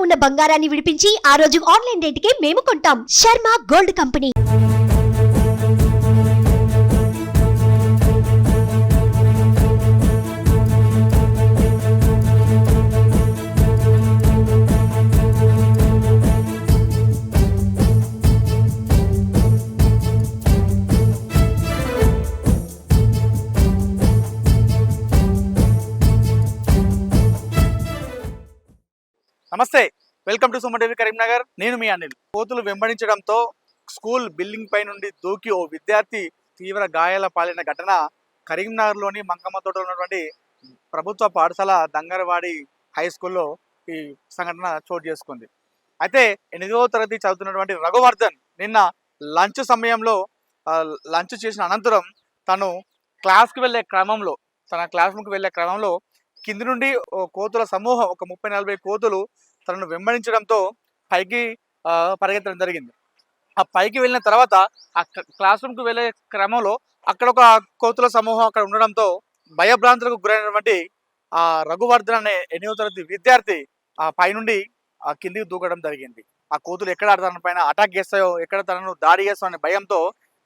ఉన్న బంగారాన్ని విడిపించి ఆ రోజు ఆన్లైన్ రేటుకే మేము కొంటాం. Sharma gold company. నమస్తే, welcome to Suman TV Karimnagar. నేను మీ అనిల్. కోతులు వెంబడించడంతో స్కూల్ బిల్డింగ్ పై నుండి దూకి ఓ విద్యార్థి తీవ్ర గాయాల పాలైన ఘటన కరీంనగర్లోని మంకమ్మ తోటలో ఉన్నటువంటి ప్రభుత్వ పాఠశాల దంగరవాడి హై స్కూల్లో ఈ సంఘటన చోటు చేసుకుంది. అయితే 8వ తరగతి చదువుతున్నటువంటి రఘువర్ధన్ నిన్న లంచ్ సమయంలో లంచ్ చేసిన అనంతరం తను క్లాస్కి వెళ్ళే క్రమంలో తన క్లాస్ రూమ్కి వెళ్ళే క్రమంలో కింది నుండి ఓ కోతుల సమూహం ఒక 30-40 కోతులు తనను వెంబడించడంతో పైకి పరిగెత్తడం జరిగింది. ఆ పైకి వెళ్ళిన తర్వాత ఆ క్లాస్ రూమ్కి వెళ్ళే క్రమంలో అక్కడ ఒక కోతుల సమూహం అక్కడ ఉండడంతో భయభ్రాంతులకు గురైనటువంటి ఆ రఘువర్ధన్ అనే 8వ తరగతి విద్యార్థి ఆ పైనుండి ఆ కిందికి దూకడం జరిగింది. ఆ కోతులు ఎక్కడ తన పైన అటాక్ చేస్తాయో, ఎక్కడ తనను దాడి చేస్తాయో అనే భయంతో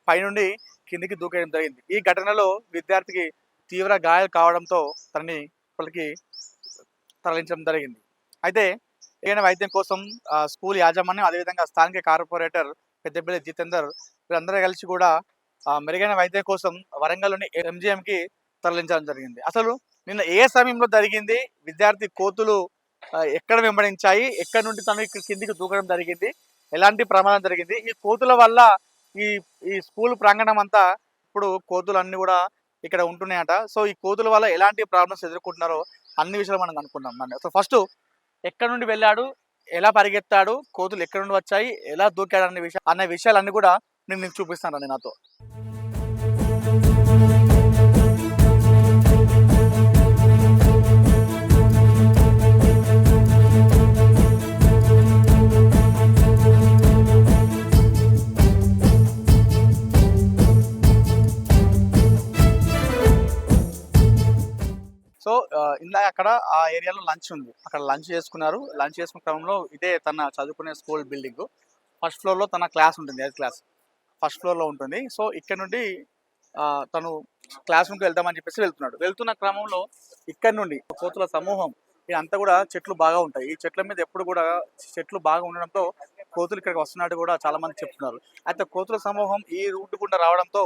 పైనుండి కిందికి దూకేయడం జరిగింది. ఈ ఘటనలో విద్యార్థికి తీవ్ర గాయాలు కావడంతో తనని కి తరలించడం జరిగింది. అయితే ఏదైనా వైద్యం కోసం స్కూల్ యాజమాన్యం, అదేవిధంగా స్థానిక కార్పొరేటర్ పెద్దపల్లి జితేందర్ వీళ్ళందరూ కలిసి కూడా మెరుగైన వైద్యం కోసం వరంగల్లోని ఎంజిఎంకి తరలించడం జరిగింది. అసలు నిన్న ఏ సమయంలో జరిగింది, విద్యార్థి కోతులు ఎక్కడ వెంబడించాయి, ఎక్కడి నుండి తను ఇక్కడ కిందికి దూకడం జరిగింది, ఎలాంటి ప్రమాదం జరిగింది, ఈ కోతుల వల్ల ఈ ఈ స్కూల్ ప్రాంగణం అంతా ఇప్పుడు కోతులు అన్ని కూడా ఇక్కడ ఉంటున్నాయట. సో ఈ కోతుల వల్ల ఎలాంటి ప్రాబ్లమ్స్ ఎదుర్కొంటున్నారో అన్ని విషయాలు మనం అనుకున్నాం. సో ఫస్ట్ ఎక్కడ నుండి వెళ్ళాడు, ఎలా పరిగెత్తాడు, కోతులు ఎక్కడ నుండి వచ్చాయి, ఎలా దూకాడు అనే విషయాలన్నీ కూడా నేను నీకు చూపిస్తాను నాతో. సో ఇందాక అక్కడ ఆ ఏరియాలో లంచ్ ఉంది, అక్కడ లంచ్ చేసుకున్నారు. లంచ్ చేసుకున్న క్రమంలో ఇదే తన చదువుకునే స్కూల్ బిల్డింగ్ ఫస్ట్ ఫ్లోర్లో తన క్లాస్ ఉంటుంది, 8th క్లాస్ ఫస్ట్ ఫ్లోర్లో ఉంటుంది. సో ఇక్కడ నుండి తను క్లాస్ రూమ్కి వెళ్దామని చెప్పేసి వెళ్తున్న క్రమంలో ఇక్కడ నుండి కోతుల సమూహం ఇదంతా కూడా చెట్లు బాగా ఉంటాయి. ఈ చెట్ల మీద ఎప్పుడు కూడా చెట్లు బాగా ఉండడంతో కోతులు ఇక్కడికి వస్తున్నట్టు కూడా చాలా మంది చెప్తున్నారు. అయితే కోతుల సమూహం ఈ రూట్ గుండా రావడంతో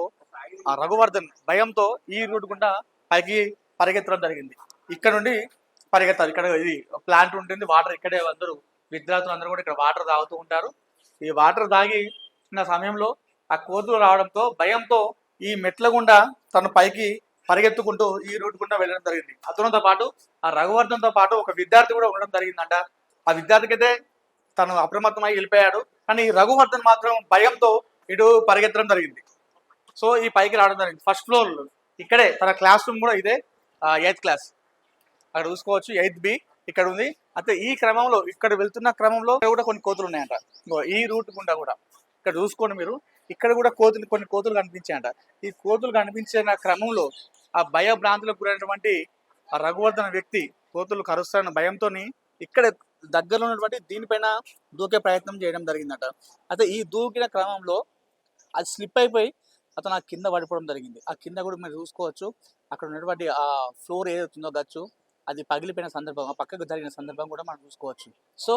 ఆ రఘువర్ధన్ భయంతో ఈ రూట్ గుండా పైకి పరిగెత్తడం జరిగింది. ఇక్కడ నుండి పరిగెత్తాలి. ఇక్కడ ఇది ప్లాంట్ ఉంటుంది, వాటర్ ఇక్కడే అందరూ విద్యార్థులు అందరూ కూడా ఇక్కడ వాటర్ తాగుతూ ఉంటారు. ఈ వాటర్ తాగి చిన్న సమయంలో ఆ కోతులు రావడంతో భయంతో ఈ మెట్ల గుండా తను పైకి పరిగెత్తుకుంటూ ఈ రూట్ గుండా వెళ్ళడం జరిగింది. అతనితో పాటు ఆ రఘువర్ధన్తో పాటు ఒక విద్యార్థి కూడా ఉండడం జరిగిందంట. ఆ విద్యార్థికి అయితే తను అప్రమత్తమై వెళ్ళిపోయాడు, కానీ రఘువర్ధన్ మాత్రం భయంతో ఇటు పరిగెత్తడం జరిగింది. సో ఈ పైకి రావడం జరిగింది. ఫస్ట్ ఫ్లోర్ ఇక్కడే తన క్లాస్ రూమ్ కూడా ఇదే, 8th క్లాస్ అక్కడ చూసుకోవచ్చు. 8th B ఇక్కడ ఉంది. అయితే ఈ క్రమంలో ఇక్కడ వెళ్తున్న క్రమంలో కూడా కొన్ని కోతులు ఉన్నాయంట. ఈ రూట్ గుండా కూడా ఇక్కడ చూసుకోండి మీరు, ఇక్కడ కూడా కొన్ని కోతులు కనిపించాయంట. ఈ కోతులు కనిపించిన క్రమంలో ఆ భయభ్రాంతులకు గురైనటువంటి ఆ రఘువర్ధన్ వ్యక్తి కోతులు కరుస్తారన్న భయంతో ఇక్కడ దగ్గరలో ఉన్నటువంటి దీనిపైన దూకే ప్రయత్నం చేయడం జరిగిందట. అయితే ఈ దూకిన క్రమంలో అది స్లిప్ అయిపోయి అతను ఆ కింద పడిపోవడం జరిగింది. ఆ కింద కూడా మీరు చూసుకోవచ్చు, అక్కడ ఉన్నటువంటి ఆ ఫ్లోర్ ఏదైతుందో గచ్చు అది పగిలిపోయిన సందర్భం, ఆ పక్కకు జరిగిన సందర్భం కూడా మనం చూసుకోవచ్చు. సో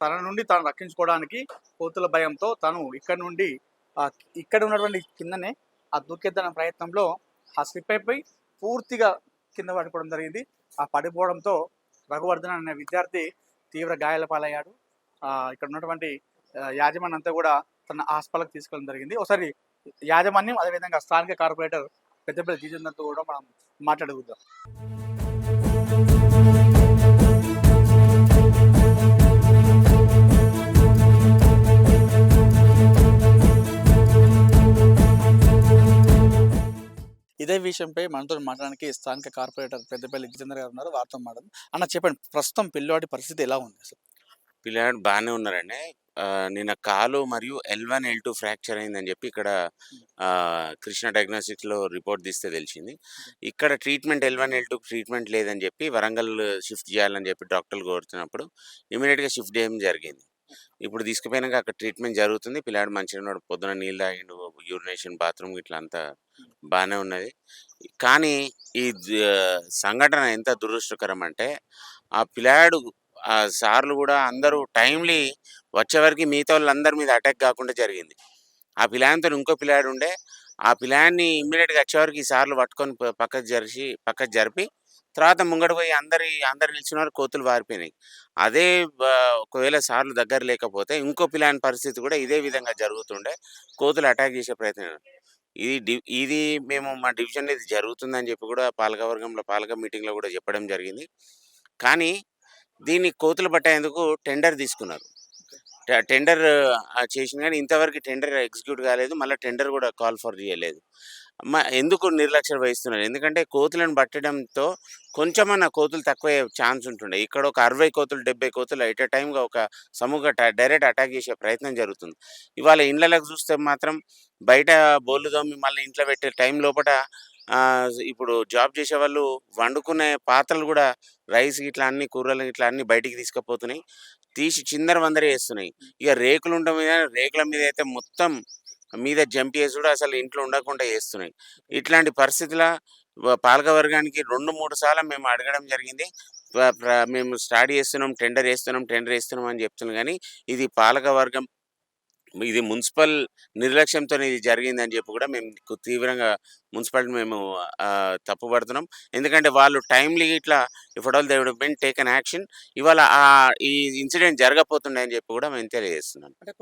తన నుండి తాను రక్షించుకోవడానికి కోతుల భయంతో తను ఇక్కడ నుండి ఇక్కడ ఉన్నటువంటి కిందనే ఆ దూకేద్దాన ప్రయత్నంలో ఆ స్లిప్ అయిపోయి పూర్తిగా కింద పడిపోవడం జరిగింది. ఆ పడిపోవడంతో రఘువర్ధన్ అనే విద్యార్థి తీవ్ర గాయాల పాలయ్యాడు. ఇక్కడ ఉన్నటువంటి యాజమాన్యం అంతా కూడా తన హాస్పిటల్కి తీసుకెళ్ళడం జరిగింది. ఒకసారి యాజమాన్యం అదేవిధంగా స్థానిక కార్పొరేటర్ పెద్దపల్లి జితేందర్తో కూడా మనం మాట్లాడుకుందాం. ఇదే విషయంపై మనతో మాట్లాడడానికి స్థానిక కార్పొరేటర్ పెద్దపల్లి జితేందర్ గారు ఉన్నారు, వారితో మాట్లాడదాం. అన్న చెప్పండి, ప్రస్తుతం పిల్లవాడి పరిస్థితి ఎలా ఉంది? అసలు పిల్లాడు బాగానే ఉన్నారండి. నిన్న కాలు మరియు L1, L2 ఫ్రాక్చర్ అయిందని చెప్పి ఇక్కడ కృష్ణ డయాగ్నోస్టిక్స్‌లో రిపోర్ట్ తీస్తే తెలిసింది. ఇక్కడ ట్రీట్మెంట్ L1, L2 ట్రీట్మెంట్ లేదని చెప్పి వరంగల్ షిఫ్ట్ చేయాలని చెప్పి డాక్టర్లు కోరుతున్నప్పుడు ఇమ్మీడియేట్‌గా షిఫ్ట్ చేయడం జరిగింది. ఇప్పుడు తీసుకుపోయినాక అక్కడ ట్రీట్మెంట్ జరుగుతుంది. పిల్లాడు మంచిగా ఉన్నాడు. పొద్దున నీళ్ళు తాగిండు. యూరినేషన్, బాత్రూమ్ ఇట్లా అంతా బానే ఉన్నది. కానీ ఈ సంఘటన ఎంత దురదృష్టకరం అంటే ఆ పిల్లాడు సార్లు కూడా అందరూ టైమ్‌లీ వచ్చేవరకి మిగతావోళ్ళందరి మీద అటాక్ కాకుండా జరిగింది. ఆ పిల్లాడితోని ఇంకో పిల్లాడు ఉండే. ఆ పిల్లాడిని ఇమ్మీడియేట్‌గా వచ్చేవరకు ఈ సార్లు పట్టుకొని పక్కకు జరిపి తర్వాత ముంగట పోయి అందరు నిల్చున్నారు. కోతులు పారిపోయినాయి. అదే బ ఒకవేళ సార్లు దగ్గర లేకపోతే ఇంకో పిల్లాని పరిస్థితి కూడా ఇదే విధంగా జరుగుతుండే. కోతులు అటాక్ చేసే ప్రయత్నం. ఇది మేము మా డివిజన్‌లో ఇది జరుగుతుందని చెప్పి కూడా పాలక మీటింగ్‌లో కూడా చెప్పడం జరిగింది. కానీ దీన్ని కోతులు పట్టేందుకు టెండర్ తీసుకున్నారు. టెండర్ చేసింది కానీ ఇంతవరకు టెండర్ ఎగ్జిక్యూట్ కాలేదు. మళ్ళా టెండర్ కూడా కాల్ ఫర్ చేయలేదు. ఎందుకు నిర్లక్ష్యం వహిస్తున్నారు? ఎందుకంటే కోతులను పట్టడంతో కొంచెమన్నా కోతులు తక్కువయ్యే ఛాన్స్ ఉంటుండే. ఇక్కడ ఒక 60 కోతులు, 70 కోతులు ఎట్ ఎ టైమ్‌గా ఒక డైరెక్ట్ అటాక్ చేసే ప్రయత్నం జరుగుతుంది. ఇవాళ ఇండ్లలోకి చూస్తే మాత్రం బయట బోళ్ళు తోమి మళ్ళీ ఇంట్లో పెట్టే టైం లోపట ఇప్పుడు జాబ్ చేసేవాళ్ళు వండుకునే పాత్రలు కూడా రైస్ గిట్లా అన్ని కూరలు గిట్లా అన్ని బయటికి తీసుకుపోతున్నాయి. తీసి చిందరవందర చేస్తున్నాయి. ఇక రేకుల మీద అయితే మొత్తం మీద జంప్ చేసుడు అసలు ఇంట్లో ఉండకుండా చేస్తున్నాయి. ఇట్లాంటి పరిస్థితుల పాలకవర్గానికి 2, 3 సార్లు మేము అడగడం జరిగింది. మేము స్టార్ట్ చేస్తున్నాం, టెండర్ ఏస్తున్నాం అని చెప్తున్నాం గానీ, ఇది పాలకవర్గం ఇది మున్సిపల్ నిర్లక్ష్యంతోనే ఇది జరిగిందని చెప్పి కూడా మేము తీవ్రంగా మున్సిపాలిటీ మేము తప్పుపడుతున్నాం. ఎందుకంటే వాళ్ళు టైమ్‌లీ ఇట్లా if at all they would been taken action ఇవాళ ఈ ఇన్సిడెంట్ జరగకపోతుండే అని చెప్పి కూడా మేము తెలియజేస్తున్నాం. అంటే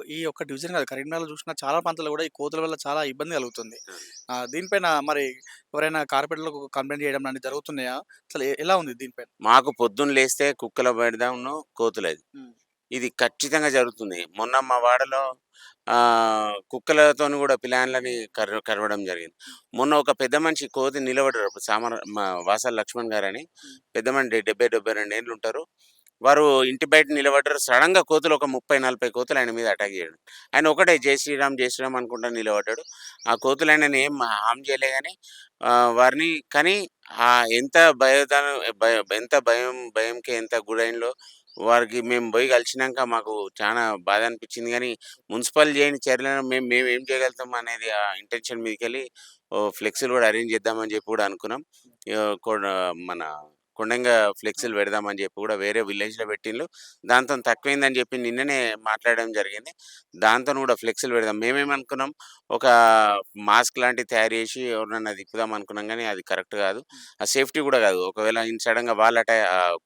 ఈ ఒక్క డివిజన్ కాదు, కరీంనగర్‌లో చూసినా చాలా ప్రాంతాల్లో కూడా ఈ కోతుల వల్ల చాలా ఇబ్బంది కలుగుతుంది. దీనిపైన మరి ఎవరైనా కార్పొరేటర్‌లకు కంప్లెయింట్ చేయడం లాంటివి జరుగుతున్నాయా? అసలు ఎలా ఉంది దీనిపైన? మాకు పొద్దున్న లేస్తే కుక్కల బెడదను, కోతులది. హ్మ్. ఇది ఖచ్చితంగా జరుగుతుంది. మొన్న మా వాడలో కుక్కలతోని కూడా పిల్లాన్లని కరవడం జరిగింది. మొన్న ఒక పెద్ద మనిషి కోతి నిలబడ్డారు. మా వాసాల లక్ష్మణ్ గారని పెద్ద మనిషి 70, 72 ఏళ్ళు ఉంటారు. వారు ఇంటి బయట నిలబడ్డారు. సడెన్‌గా కోతులు ఒక 30, 40 కోతులు ఆయన మీద అటాక్ చేయడం. ఆయన ఒకటే జై శ్రీరామ్, జై శ్రీరామ్ అనుకుంటా నిలబడ్డాడు. ఆ కోతులు ఆయనని ఏం హార్మ్ చేయలే గాని వారిని కానీ ఎంత ఎంత భయంకి ఎంత గురైండ్లో వారికి మేము పోయి కలిసినాక మాకు చాలా బాధ అనిపించింది. కానీ మున్సిపల్ చేయని చర్యలను మేము ఏం చేయగలుగుతాం అనేది ఆ ఇంటెన్షన్ మీదకెళ్ళి ఫ్లెక్సీలు కూడా అరేంజ్ చేద్దామని చెప్పి కూడా అనుకున్నాం. మన కొండంగా ఫ్లెక్సీలు పెడదామని చెప్పి కూడా వేరే విలేజ్‌లో పెట్టిండ్రు. దాంతో తక్కువైందని చెప్పి నిన్ననే మాట్లాడడం జరిగింది. దాంతోని కూడా ఫ్లెక్సీలు పెడదాం. మేమేమనుకున్నాం ఒక మాస్క్ లాంటివి తయారు చేసి ఎవరినన్నా తిప్పుదాం అనుకున్నాం కానీ అది కరెక్ట్ కాదు. ఆ సేఫ్టీ కూడా కాదు. ఒకవేళ సడెన్‌గా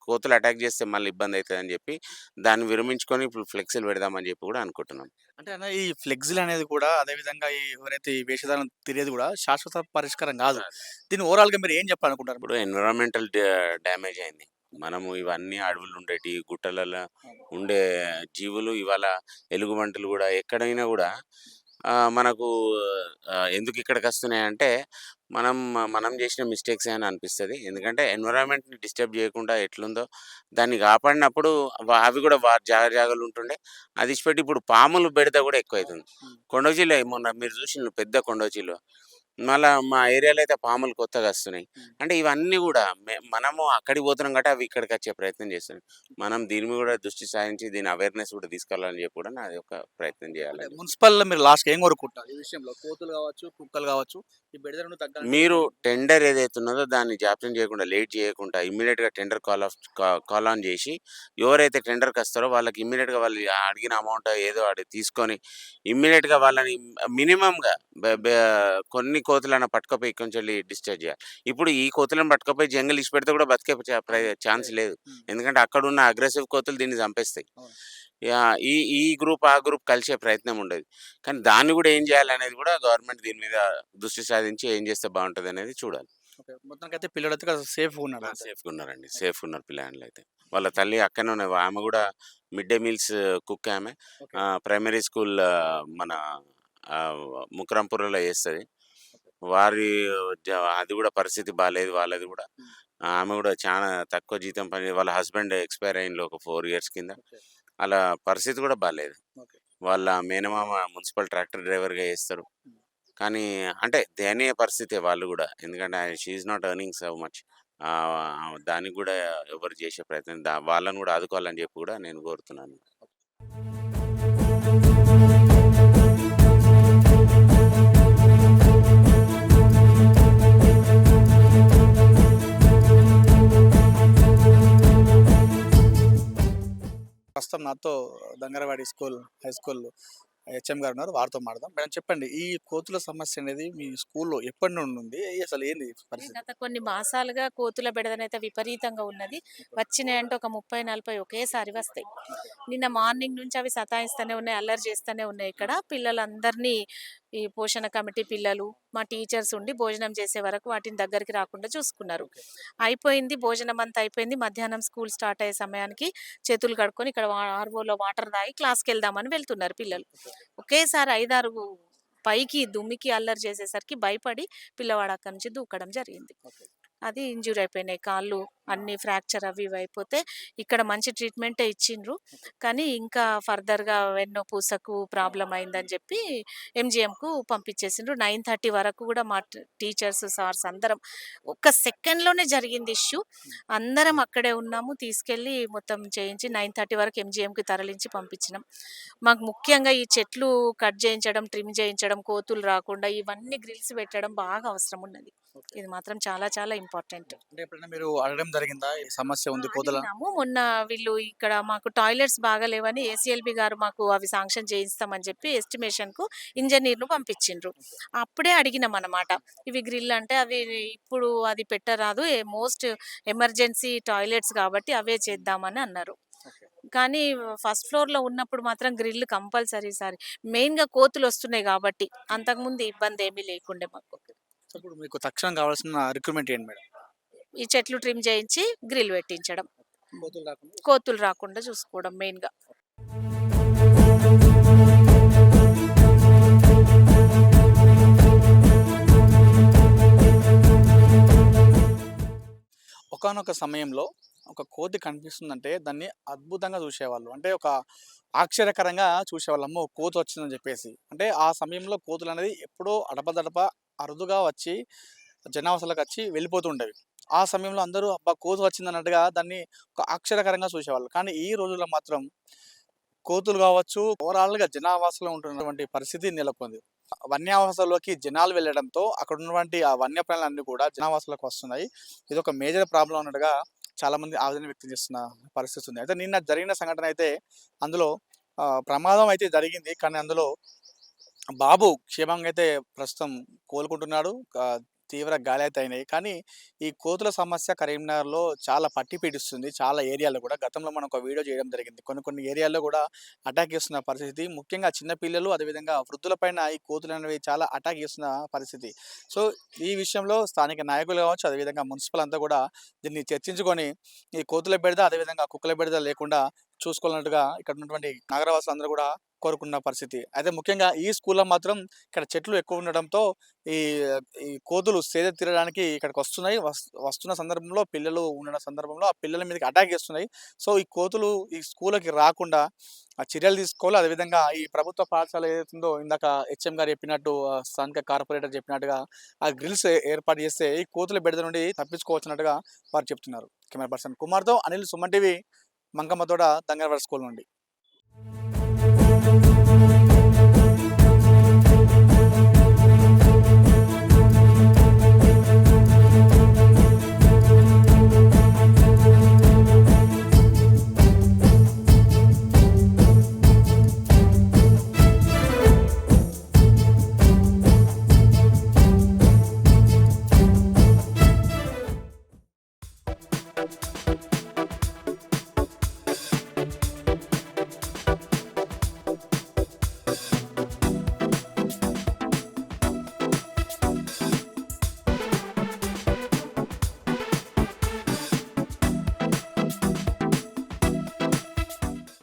కోతులు అటాక్ చేస్తే మళ్ళీ ఇబ్బంది అయితదని చెప్పి దాన్ని విరమించుకొని ఇప్పుడు ఫ్లెక్సీలు పెడదామని చెప్పి కూడా అనుకుంటున్నాం. అంటే అన్న ఈ ఫ్లెక్సీలు అనేది కూడా అదే విధంగా ఎవరైతే ఈ వేషధారణ తిరిగేది కూడా శాశ్వత పరిష్కారం కాదు. దీన్ని ఓవరాల్‌గా మీరు ఏం చెప్పాలనుకుంటారు? ఇప్పుడు ఎన్విరాన్మెంటల్ డ్యామేజ్ అయింది. మనము ఇవన్నీ అడవులు ఉండేటివి, గుట్టలలో ఉండే జీవులు ఇవాళ ఎలుగుబంటులు కూడా ఎక్కడైనా కూడా మనకు ఎందుకు ఇక్కడికొస్తున్నాయంటే మనం చేసిన మిస్టేక్సే అని అనిపిస్తది. ఎందుకంటే ఎన్విరాన్మెంట్‌ని డిస్టర్బ్ చేయకుండా ఎట్లుందో దాన్ని కాపాడినప్పుడు అవి కూడా జాగాలు ఉంటుండే. అది ఇడిచిపెట్టి ఇప్పుడు పాములు బెడద కూడా ఎక్కువైతుంది. కొండచిల్ల మొన్న మీరు చూసిండ్రు పెద్ద కొండచిల్ల. మళ్ళా మా ఏరియాలో అయితే పాములు కొత్తగా వస్తున్నాయి. అంటే ఇవన్నీ కూడా మనము అక్కడికి పోతున్నాం కాబట్టి అవి ఇక్కడికి వచ్చే ప్రయత్నం చేస్తున్నాయి. మనం దీని మీద కూడా దృష్టి సారించి దీని అవేర్‌నెస్ కూడా తీసుకెళ్ళాలని చెప్పి కూడా నాది ఒక ప్రయత్నం అంటే చేయాలని. మున్సిపల్‌లో మీరు లాస్ట్‌కి ఏం కోరుకుంటారు ఈ విషయంలో? కోతులు కావచ్చు, కుక్కలు కావచ్చు, ఈ బెడద నుండి తగ్గాలంటే మీరు టెండర్ ఏదైతే ఉన్నదో దాన్ని జాప్యం చేయకుండా, లేట్ చేయకుండా ఇమ్మీడియేట్‌గా టెండర్ కాల్ ఆన్ చేసి ఎవరైతే టెండర్‌కొస్తారో వాళ్ళకి ఇమ్మీడియేట్‌గా వాళ్ళు అడిగిన అమౌంట్ ఏదో తీసుకొని ఇమ్మీడియేట్‌గా వాళ్ళని మినిమమ్‌గా బె బె కొన్ని కోతులను పట్టుకపోయి ఇక్కడి నుంచెల్లి డిశ్చార్జ్ చేయాలి. ఇప్పుడు ఈ కోతులను పట్టుకపోయి జంగల్ ఇడిచిపెడితే కూడా బతికే ఛాన్స్ లేదు. హ్మ్. ఎందుకంటే అక్కడున్న అగ్రెసివ్ కోతులు దీన్ని చంపేస్తాయి. అవును. ఈ గ్రూప్, ఆ గ్రూప్ కలిసే ప్రయత్నం ఉండేది. కానీ దాన్ని కూడా ఏం చేయాలనేది కూడా గవర్నమెంట్ దీని మీద దృష్టి సాధించి ఏం చేస్తే బావుంటదనేది చూడాలి. ఓకే. మొత్తానికైతే పిల్లోడైతే కాస్త సేఫ్‌గా ఉన్నాడు అంతే. సేఫ్‌గా ఉన్నారండి. సేఫ్‌గా ఉన్నారు పిల్లగాండ్లయితే. వాళ్ళ తల్లి అక్కడనే ఉన్నది. ఆమె కూడా మిడ్ డే మీల్స్ కుక్ ఆమె. ఓకే. ప్రైమరీ స్కూల్ మన ముకరంపూర్‌లో చేస్తది. వారి అది కూడా పరిస్థితి బాలేదు వాళ్ళది కూడా. హ్మ్. ఆమె కూడా చానా తక్కువ జీతం పని వాళ్ళ హస్బెండ్ ఎక్స్‌పైర్ అయిండ్లు ఒక 4 ఇయర్స్ కింద. ఓకే. అలా పరిస్థితి కూడా బాలేదు. ఓకే. వాళ్ళ మేనమామ మున్సిపల్ ట్రాక్టర్ డ్రైవర్‌గా చేస్తారు. కానీ అంటే దయనీయ పరిస్థితే వాళ్ళు గూడా. ఎందుకంటే she is not earning so much. దానికి గూడా ఎవరు చేసే ప్రయత్నం వాళ్ళని గూడా ఆదుకోవాలని చెప్పి గూడా నేను కోరుతున్నాను. ప్రస్తుతం నాతో దంగరవాడి హై స్కూల్ హెచ్ఎం గారు ఉన్నారు. వారితో మాట్లాడదాం. మేడం చెప్పండి, ఈ కోతుల సమస్య అనేది మీ స్కూల్‌లో ఎప్పటి నుండి ఉంది? అసలు ఏంది పరిస్థితి? గత కొన్ని మాసాలుగా కోతుల బెడదనైతే విపరీతంగా ఉన్నది. వచ్చినాయంటే ఒక 30, 40 ఒకేసారి వస్తాయి. నిన్న మార్నింగ్ నుంచి అవి సతాయిస్తూనే ఉన్నాయి, అల్లరి చేస్తూనే ఉన్నాయి. ఇక్కడ పిల్లలందరినీ ఈ పోషణ కమిటీ పిల్లలు, మా టీచర్స్ ఉండి భోజనం చేసే వరకు వాటిని దగ్గరికి రాకుండా చూసుకున్నారు. అయిపోయింది, భోజనం అంతా అయిపోయింది. మధ్యాహ్నం స్కూల్ స్టార్ట్ అయ్యే సమయానికి చేతులు కడుక్కొని ఇక్కడ ఆర్వోలో వాటర్ తాగి క్లాస్‌కి వెళ్దామని వెళ్తున్నారు పిల్లలు. ఒకేసారి 5, 6 పైకి దుమ్మికి అల్లరి చేసేసరికి భయపడి పిల్లవాడు అక్కడి నుంచి దూకడం జరిగింది. అది ఇంజ్యూర్ అయిపోయినాయి కాళ్ళు అన్ని, ఫ్రాక్చర్ అవి ఇవి అయిపోతే ఇక్కడ మంచి ట్రీట్మెంటే ఇచ్చిండ్రు. కానీ ఇంకా ఫర్దర్‌గా వెన్నుపూసకు ప్రాబ్లమ్ అయిందని చెప్పి ఎంజీఎంకు పంపించేసిండ్రు. 9:30 వరకు కూడా మా టీచర్స్, సార్స్ అందరం ఒక్క సెకండ్‌లోనే జరిగింది ఇష్యూ. అందరం అక్కడే ఉన్నాము. తీసుకెళ్ళి మొత్తం చేయించి 9:30 వరకు ఎంజీఎంకి తరలించి పంపించినాం. మాకు ముఖ్యంగా ఈ చెట్లు కట్ చేయించడం, ట్రిమ్ చేయించడం, కోతులు రాకుండా ఇవన్నీ గ్రిల్స్ పెట్టడం బాగా అవసరం ఉన్నది. ఇది మాత్రం చాలా చాలా ఇంపార్టెంట్. అంటే ఎప్పుడైనా మీరు అడగడం జరిగిందా? ఈ సమస్య ఉంది కోతుల అడిగినాము. మొన్న వీళ్ళు ఇక్కడ మాకు టాయిలెట్స్ బాగాలేవని ఏసీఎల్బీ గారు మాకు అవి శాంక్షన్ చేయిస్తామని చెప్పి ఎస్టిమేషన్‌కు ఇంజినీర్‌ను పంపించిండ్రు. అప్పుడే అడిగినాం అన్నమాట. ఇవి గ్రిల్ అంటే అవి ఇప్పుడు అది పెట్టరాదు. మోస్ట్ ఎమర్జెన్సీ టాయిలెట్స్ కాబట్టి అవే చేద్దామని అన్నారు. కానీ ఫస్ట్ ఫ్లోర్‌లో ఉన్నప్పుడు మాత్రం గ్రిల్ కంపల్సరీ సార్. మెయిన్‌గా కోతులు వస్తున్నాయి కాబట్టి. అంతకుముందు ఇబ్బంది ఏమీ లేకుండే మాకు. సో, ఇప్పుడు మీకు తక్షణం కావాల్సిన రిక్రూట్మెంట్ ఏంటి మేడం? ఈ చెట్లు ట్రిమ్ చేయించి గ్రిల్ పెట్టించడం. కోతులు రాకుండా కోతులు రాకుండా చూసుకోవడం మెయిన్‌గా. ఒకానొక సమయంలో ఒక కోతి కనిపిస్తుందంటే దాన్ని అద్భుతంగా చూసేవాళ్ళు. అంటే ఒక ఆశ్చర్యకరంగా చూసేవాళ్ళు. అమ్మో! కోతి వచ్చిందని చెప్పేసి. అంటే ఆ సమయంలో కోతులనేది ఎప్పుడో అడపదడప అరుదుగా వచ్చి జనావాసాలకు వచ్చి వెళ్ళిపోతుండేవి. ఆ సమయంలో అందరూ అబ్బా! కోతి వచ్చిందన్నట్టుగా దాన్ని ఒక ఆశ్చర్యకరంగా చూసేవాళ్ళు. కానీ ఈ రోజుల్లో మాత్రం కోతులు కావచ్చు, ఓవరాల్‌గా జనావాసాలో ఉంటున్నటువంటి పరిస్థితి నెలకొంది. వన్యవాసాల్లోకి జనాలు వెళ్ళడంతో అక్కడ ఉన్నటువంటి ఆ వన్యప్రాణులన్నీ కూడా జనావాసాలకు వస్తున్నాయి. ఇదొక మేజర్ ప్రాబ్లమ్ అన్నట్టుగా చాలామంది ఆవేదన వ్యక్తం చేస్తున్న పరిస్థితి ఉంది. అయితే నిన్న జరిగిన సంఘటన అయితే అందులో ప్రమాదం అయితే జరిగింది. కానీ అందులో బాబు క్షేమంగా అయితే ప్రస్తుతం కోలుకుంటున్నాడు. తీవ్ర గాయాలైతే అయినాయి. కానీ ఈ కోతుల సమస్య కరీంనగర్‌లో చాలా పట్టి పీడిస్తుంది. చాలా ఏరియాలో కూడా గతంలో మనం ఒక వీడియో చేయడం జరిగింది. కొన్ని కొన్ని ఏరియాల్లో కూడా అటాక్ చేస్తున్న పరిస్థితి. ముఖ్యంగా చిన్న పిల్లలు అదేవిధంగా వృద్ధులపైన ఈ కోతులనేవి చాలా అటాక్ చేస్తున్న పరిస్థితి. సో, ఈ విషయంలో స్థానిక నాయకులు కావచ్చు, అదేవిధంగా మున్సిపల్ అంతా కూడా దీన్ని చర్చించుకొని ఈ కోతుల బెడద అదేవిధంగా కుక్కల బెడద లేకుండా చూసుకోవాలన్నట్టుగా ఇక్కడ ఉన్నటువంటి నగరవాసులందరూ కూడా కోరుకున్న పరిస్థితి. అయితే ముఖ్యంగా ఈ స్కూల్‌లో మాత్రం ఇక్కడ చెట్లు ఎక్కువ ఉండడంతో ఈ ఈ కోతులు సేద తీరడానికి ఇక్కడికి వస్తున్నాయి. వస్తున్న సందర్భంలో పిల్లలు ఉన్న సందర్భంలో ఆ పిల్లల మీదకి అటాక్ చేస్తున్నాయి. సో, ఈ కోతులు ఈ స్కూల్‌కి రాకుండా చర్యలు తీసుకోవాలి. అదేవిధంగా ఈ ప్రభుత్వ పాఠశాల ఏదైతుందో ఇందాక హెచ్ఎం గారు చెప్పినట్టు స్థానిక కార్పొరేటర్ చెప్పినట్టుగా ఆ గ్రిల్స్ ఏర్పాటు చేస్తే ఈ కోతుల బెడద నుండి తప్పించుకోవచ్చన్నట్టుగా వారు చెప్తున్నారు. కెమెరా పర్సన్ కుమార్‌తో అనిల్, సుమన్ టీవీ, మంకమ్మతోట, దంగరవాడ స్కూల్ నుండి.